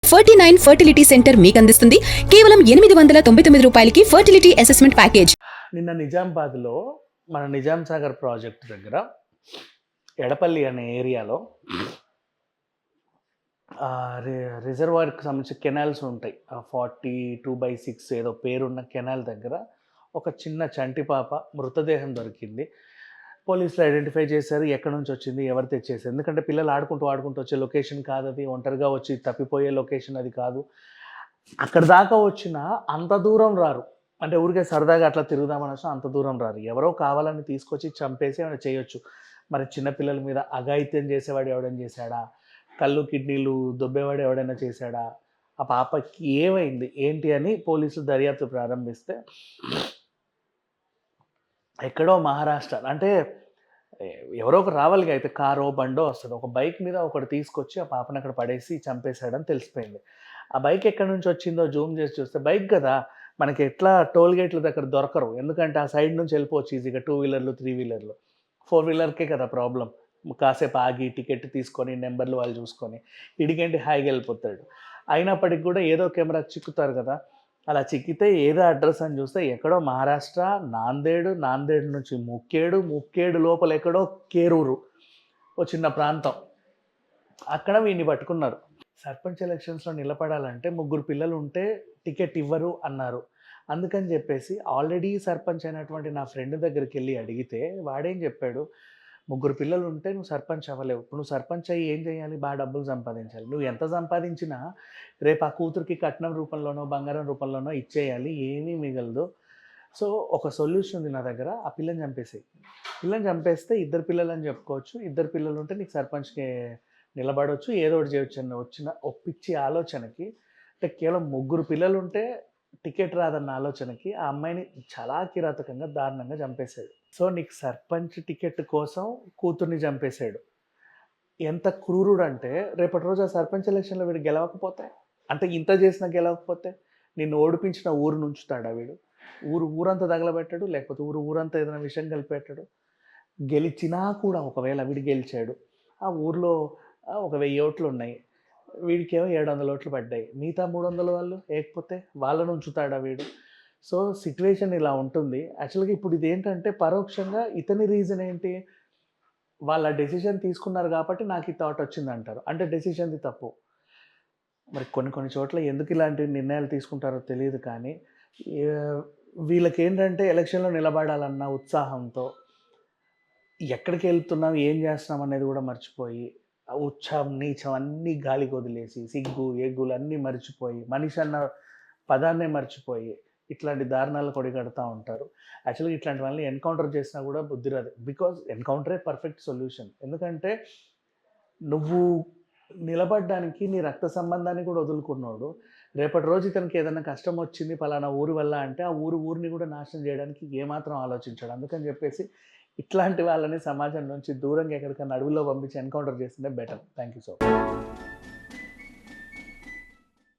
49 fertility centre మీకు అందిస్తుంది కేవలం 899 రూపాయలకి ఫర్టిలిటీ అసెస్మెంట్ ప్యాకేజ్. నిన్న నిజామాబాద్లో మన నిజాం సాగర్ ప్రాజెక్ట్ దగ్గర ఎడపల్లి అనే ఏరియాలో రిజర్వాయర్కి సంబంధించి కెనాల్స్ ఉంటాయి. 42/6 ఏదో పేరున్న కెనాల్ దగ్గర ఒక చిన్న చంటి పాప మృతదేహం దొరికింది. పోలీసులు ఐడెంటిఫై చేశారు. ఎక్కడి నుంచి వచ్చింది, ఎవరు తెచ్చేసారు. ఎందుకంటే పిల్లలు ఆడుకుంటూ వచ్చే లొకేషన్ కాదు అది. ఒంటరిగా వచ్చి తప్పిపోయే లొకేషన్ అది కాదు. అక్కడ దాకా వచ్చినా అంత దూరం రారు. అంటే ఊరికే సరదాగా అట్లా తిరుగుదామని వచ్చినా అంత దూరం రారు. ఎవరో కావాలని తీసుకొచ్చి చంపేసి ఏమైనా చేయొచ్చు. మరి చిన్నపిల్లల మీద అఘాయిత్యం చేసేవాడు ఎవడైనా చేశాడా? కళ్ళు కిడ్నీలు దొబ్బేవాడు ఎవడైనా చేశాడా? ఆ పాపకి ఏమైంది ఏంటి అని పోలీసులు దర్యాప్తు ప్రారంభిస్తే ఎక్కడో మహారాష్ట్ర అంటే ఎవరో ఒకరు రావాలిగా, అయితే కారో బండో వస్తుంది. ఒక బైక్ మీద ఒకడు తీసుకొచ్చి ఆ పాపను అక్కడ పడేసి చంపేశాడని తెలిసిపోయింది. ఆ బైక్ ఎక్కడి నుంచి వచ్చిందో జూమ్ చేసి చూస్తే బైక్ కదా, మనకి ఎట్లా టోల్ గేట్ల దగ్గర దొరకరు. ఎందుకంటే ఆ సైడ్ నుంచి వెళ్ళిపోవచ్చు ఈజీగా. 2 వీలర్లు 3 వీలర్లు 4 వీలర్కే కదా ప్రాబ్లం. కాసేపు ఆగి టికెట్ తీసుకొని నెంబర్లు వాళ్ళు చూసుకొని ఇడికేంటి హాయిగా వెళ్ళిపోతాడు. అయినప్పటికి కూడా ఏదో కెమెరాకి చిక్కుతారు కదా. అలా చిక్కితే ఏదో అడ్రస్ అని చూస్తే ఎక్కడో మహారాష్ట్ర నాందేడ్ నుంచి ముక్కేడు లోపల ఎక్కడో కేరూరు ఓ చిన్న ప్రాంతం. అక్కడ వీడిని పట్టుకున్నారు. సర్పంచ్ ఎలక్షన్స్లో నిలబడాలంటే 3 పిల్లలు ఉంటే టికెట్ ఇవ్వరు అన్నారు. అందుకని చెప్పేసి ఆల్రెడీ సర్పంచ్ అయినటువంటి నా ఫ్రెండ్ దగ్గరికి వెళ్ళి అడిగితే వాడేం చెప్పాడు, 3 పిల్లలు ఉంటే నువ్వు సర్పంచ్ అవ్వలేవు. నువ్వు సర్పంచ్ అయ్యి ఏం చేయాలి, బాగా డబ్బులు సంపాదించాలి. నువ్వు ఎంత సంపాదించినా రేపు ఆ కూతురికి కట్నం రూపంలోనో బంగారం రూపంలోనో ఇచ్చేయాలి, ఏమీ మిగలదు. సో ఒక సొల్యూషన్ ఉంది నా దగ్గర, ఆ పిల్లని చంపేసేయి. పిల్లని చంపేస్తే 2 పిల్లలు అని చెప్పుకోవచ్చు. 2 పిల్లలు ఉంటే నీకు సర్పంచ్కి నిలబడవచ్చు, ఏదో ఒకటి చేయొచ్చు అని వచ్చిన ఒప్పించి ఆలోచనకి, అంటే కేవలం 3 పిల్లలు ఉంటే టికెట్ రాదన్న ఆలోచనకి ఆ అమ్మాయిని చాలా కిరాతకంగా దారుణంగా చంపేశాడు. సో నీకు సర్పంచ్ టికెట్ కోసం కూతుర్ని చంపేశాడు. ఎంత క్రూరుడు అంటే రేపటి రోజు ఆ సర్పంచ్ ఎలక్షన్లో వీడు గెలవకపోతే, అంటే ఇంత చేసినా గెలవకపోతే నిన్ను ఓడిపించిన ఊరు నుంచుతాడా వీడు? ఊరంతా తగలబెట్టాడు, లేకపోతే ఊరంతా ఏదైనా విషయం కలిపెట్టాడు. గెలిచినా కూడా ఒకవేళ వీడు గెలిచాడు, ఆ ఊర్లో ఒక 1000 ఓట్లు ఉన్నాయి, వీడికేమో 700 ఓట్లు పడ్డాయి. మిగతా 300 వాళ్ళు ఏకపోతే వాళ్ళను ఉంచుతాడా వీడు? సో సిట్యువేషన్ ఇలా ఉంటుంది. యాక్చువల్గా ఇప్పుడు ఇదేంటంటే పరోక్షంగా ఇతని రీజన్ ఏంటి, వాళ్ళ డెసిషన్ తీసుకున్నారు కాబట్టి నాకు ఈ థాట్ వచ్చిందంటారు. అంటే డెసిషన్ది తప్పు. మరి కొన్ని చోట్ల ఎందుకు ఇలాంటి నిర్ణయాలు తీసుకుంటారో తెలియదు. కానీ వీళ్ళకేంటంటే ఎలక్షన్లో నిలబడాలన్న ఉత్సాహంతో ఎక్కడికి వెళ్తున్నాం, ఏం చేస్తున్నాం అనేది కూడా మర్చిపోయి, ఉచ్చం నీచం అన్నీ గాలికి వదిలేసి, సిగ్గు ఎగ్గులు అన్నీ మర్చిపోయి, మనిషి అన్న పదాన్నే మర్చిపోయి ఇట్లాంటి దారుణాలు కొడిగడతా ఉంటారు. యాక్చువల్గా ఇట్లాంటి వాళ్ళని ఎన్కౌంటర్ చేసినా కూడా బుద్ధి రాదు. బికాజ్ ఎన్కౌంటరే పర్ఫెక్ట్ సొల్యూషన్. ఎందుకంటే నువ్వు నిలబడడానికి నీ రక్త సంబంధాన్ని కూడా వదులుకున్నాడు. రేపటి రోజు ఇతనికి ఏదైనా కష్టం వచ్చింది పలానా ఊరు వల్ల అంటే ఆ ఊరిని కూడా నాశనం చేయడానికి ఏమాత్రం ఆలోచించాడు. అందుకని చెప్పేసి ఇట్లాంటి వాళ్ళని సమాజం నుంచి దూరంగా ఎక్కడికైనా అడవిలో పంపించి ఎన్కౌంటర్ చేస్తుంటే better. Thank you so much.